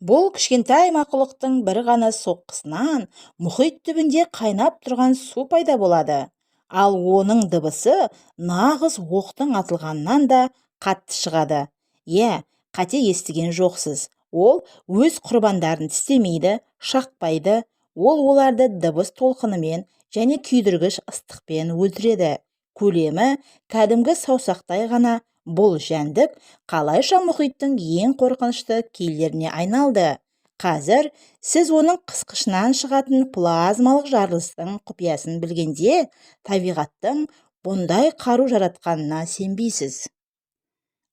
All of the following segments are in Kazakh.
Бұл кішкентай мақұлықтың бір ғана соққысынан мұхит түбінде қайнап тұрған су пайда болады. Ал оның дыбысы нағыз оқтың атылғаннан да қатты шығады. Иә, қате естіген жоқсыз. Ол өз құрбандарын тістемейді, шақпайды. Ол оларды дыбыс толқынымен және күйдіргіш ыстықпен өлтіреді. Көлемі кәдімгі саусақтай ғана. Бұл жәндік қалайша мұхиттың ең қорқынышты киелеріне айналды. Қазір сіз оның қысқышынан шығатын плазмалық жарылыстың құпиясын білгенде, табиғаттың бұндай қару жаратқанына сенбейсіз.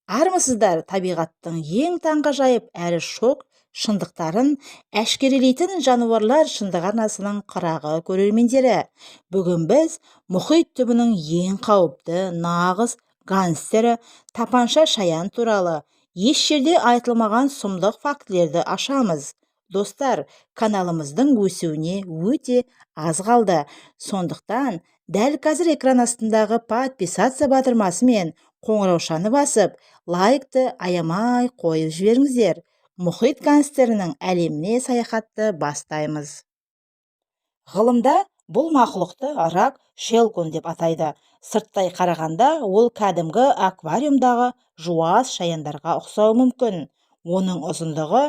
Армысыздар табиғаттың ең таңғажайып әрі шок шындықтарын әшкерелейтін жануарлар шындығы арнасының қырағы көрермендері. Бүгін біз мұхит түбінің ең қауіпті нағыз гангстері тапанша шаян туралы еш жерде айтылмаған сұмдық фактілерді ашамыз. Достар, каналымыздың өсуіне өте аз қалды. Сондықтан дәл қазір экран астындағы подписаться батырмасымен қоңыраушаны басып, лайкты аямай қойып жіберіңіздер. Мұхит гангстерінің әлеміне саяхатты бастаймыз. Ғылымда бұл мақұлықты рак шелкон деп атайды. Сырттай қарағанда ол кәдімгі аквариумдағы жуас шаяндарға ұқсауы мүмкін. Оның ұзындығы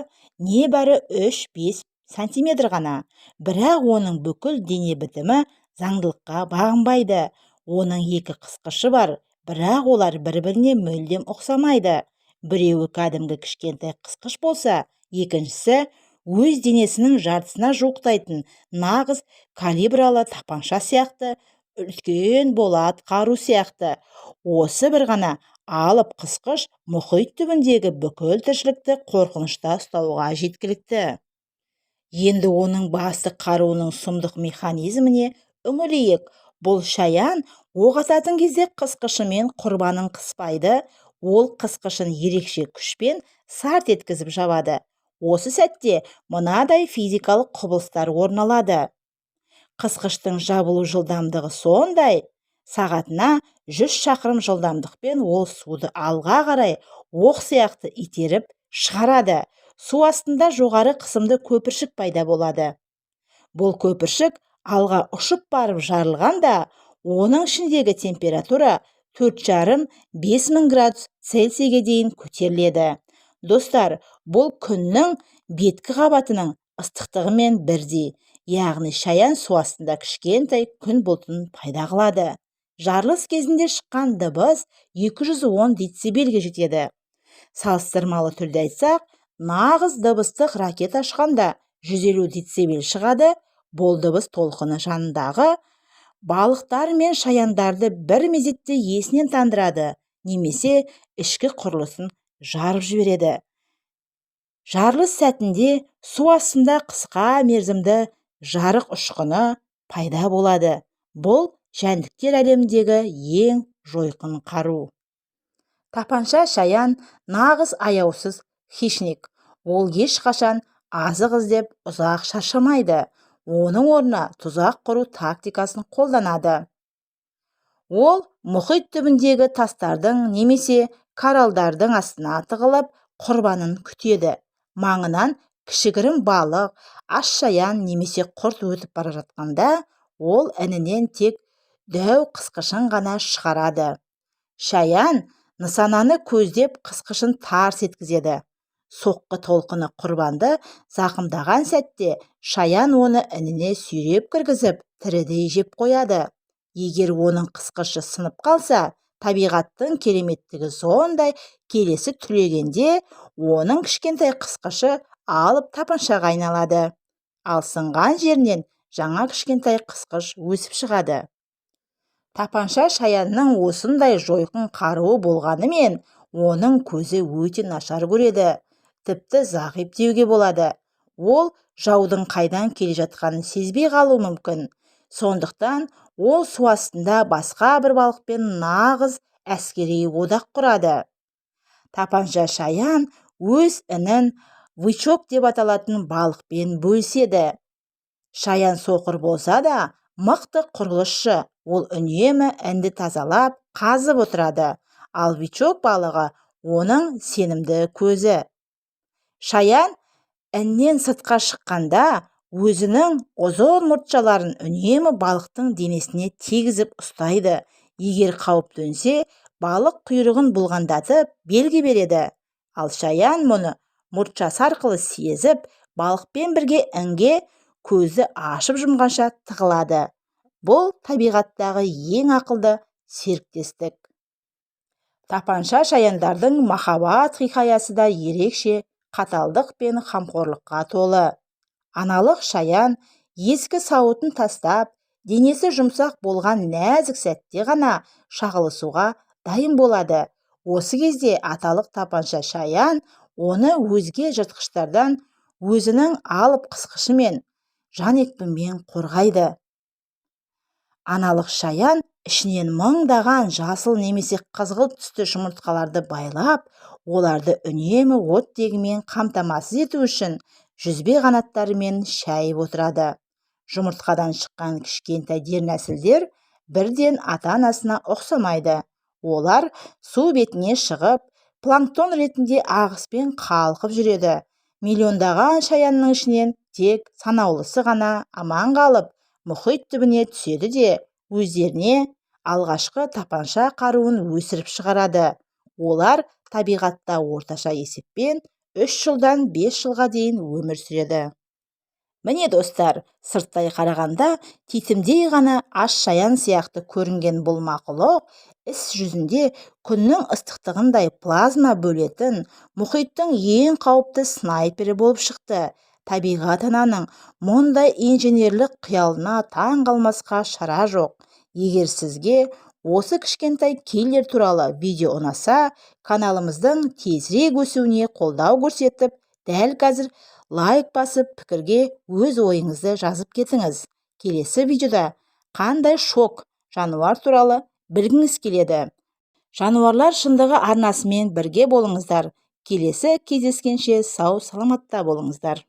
небәрі 3-5 сантиметр ғана. Бірақ оның бүкіл дене бітімі заңдылыққа бағынбайды. Оның екі қысқышы бар, бірақ олар бір-біріне мүлдем ұқсамайды. Біреуі кәдімгі кішкентай қысқыш болса, екіншісі өз денесінің жартысына жуықтайтын нағыз калибралы тапанша сияқты, үлкен болат қару сияқты. Осы бір ғана алып қысқыш мұхит түбіндегі бүкіл тіршілікті қорқынышта ұстауға жеткілікті. Енді оның басты қаруының сұмдық механизміне үңілейік. Бұл шаян оқ ататын кезде қысқышымен құрбанын қыспайды. Ол қысқышын ерекше күшпен сарт еткізіп жабады. Осы сәтте мынадай физикалық құбылыстар орын алады. Қысқыштың жабылу жылдамдығы сондай, сағатына 100 шақырым жылдамдықпен ол суды алға қарай оқ сияқты итеріп шығарады. Су астында жоғары қысымды көпіршік пайда болады. Бұл көпіршік алға ұшып барып жарылғанда, оның ішіндегі температура 4,5-5 градус Цельсийге дейін көтеріледі. Достар, бұл күннің беткі қабатының ыстықтығымен бірдей, яғни шаян су астында кішкентай күн бұлтын пайда қылады. Жарылыс кезінде шыққан дыбыс 210 децибелге жетеді. Салыстырмалы түрде айтсақ, нағыз дыбыстық ракета ұшқанда 150 децибел шығады. Бұл дыбыс толқыны жанындағы балықтар мен шаяндарды бір мезетте есінен тандырады, немесе ішкі құрылысын жарып жібереді. Жарылыс сәтінде су астында қысқа мерзімді жарық ұшқыны пайда болады. Бұл жәндіктер әлеміндегі ең жойқын қару. Тапанша шаян нағыз аяусыз хищник. Ол ешқашан азық іздеп ұзақ шаршамайды. Оның орнына тұзақ құру тактикасын қолданады. Ол мұхит түбіндегі тастардың немесе коралдардың астына тығылып құрбанын күтеді. Маңынан кішігірім балық, аш шаян немесе құрт өтіп бара жатқанда, ол інінен тек дәу қысқышын ғана шығарады. Шаян нысананы көздеп қысқышын тарс еткізеді. Соққы толқыны құрбанды зақымдаған сәтте шаян оны ініне сүйреп кіргізіп, тірідей жеп қояды. Егер оның қысқышы сынып қалса, табиғаттың кереметтігі сондай, келесі түлегенде оның кішкентай қысқышы алып тапаншаға айналады. Ал сынған жерінен жаңа кішкентай қысқыш өсіп шығады. Тапанша шаянның осындай жойқын қаруы болғанымен, оның көзі өте нашар көреді. Тіпті зағип деуге болады. Ол жаудың қайдан келе жатқанын сезбей қалуы мүмкін. Сондықтан ол су астында басқа бір балықпен нағыз әскери одақ құрады. Тапанша шаян өз інін вычок деп аталатын балықпен бөліседі. Шаян соқыр болса да, мықты құрылысшы. Ол үнемі інді тазалап, қазып отырады. Ал вычок балығы оның сенімді көзі. Шаян Іннен сыртқа шыққанда өзінің ұзын мұртшаларын үнемі балықтың денесіне тигізіп ұстайды. Егер қауіп төнсе, балық құйрығын бұлғандатып белгі береді. Ал шаян мұны мұртшасы арқылы сезіп, балықпен бірге інге көзді ашып жұмғанша тығылады. Бұл табиғаттағы ең ақылды серіктестік. Тапанша шаяндардың махаббат хикаясы да ерекше қаталдық пен қамқорлыққа толы. Аналық шаян ескі сауытын тастап, денесі жұмсақ болған нәзік сәтте ғана шағылысуға дайын болады. Осы кезде аталық тапанша шаян оны өзге жыртқыштардан өзінің алып қысқышымен, жан екпінімен қорғайды. Аналық шаян ішінен мыңдаған жасыл немесе қызғылт түсті жұмыртқаларды байлап, оларды үнемі оттегімен қамтамасыз ету үшін жүзбе қанаттарымен шайып отырады. Жұмыртқадан шыққан кішкентай дернәсілдер бірден ата-анасына ұқсамайды. Олар су бетіне шығып, планктон ретінде ағыспен қалқып жүреді. Миллиондаған шаянның ішінен тек санаулысы ғана аман қалып, мұхит түбіне түседі де өздеріне алғашқы тапанша қаруын өсіріп шығарады. Олар табиғатта орташа есеппен 3 жылдан 5 жылға дейін өмір сүреді. Міне достар, сырттай қарағанда титімдей ғана аш шаян сияқты көрінген бұл мақұлық іс жүзінде күннің ыстықтығындай плазма бөлетін мұхиттың ең қауіпті снайпері болып шықты. Табиғат ананың мұндай инженерлік қиялына таң қалмасқа шара жоқ. Егер сізге осы кішкентай киллер туралы видео ұнаса, каналымыздың тезірек өсуіне қолдау көрсетіп, дәл қазір лайк басып, пікірге өз ойыңызды жазып кетіңіз. Келесі видеода қандай шок жануар туралы білгіңіз келеді? Жануарлар шындығы арнасымен бірге болыңыздар. Келесі кездескенше сау саламатта болыңыздар.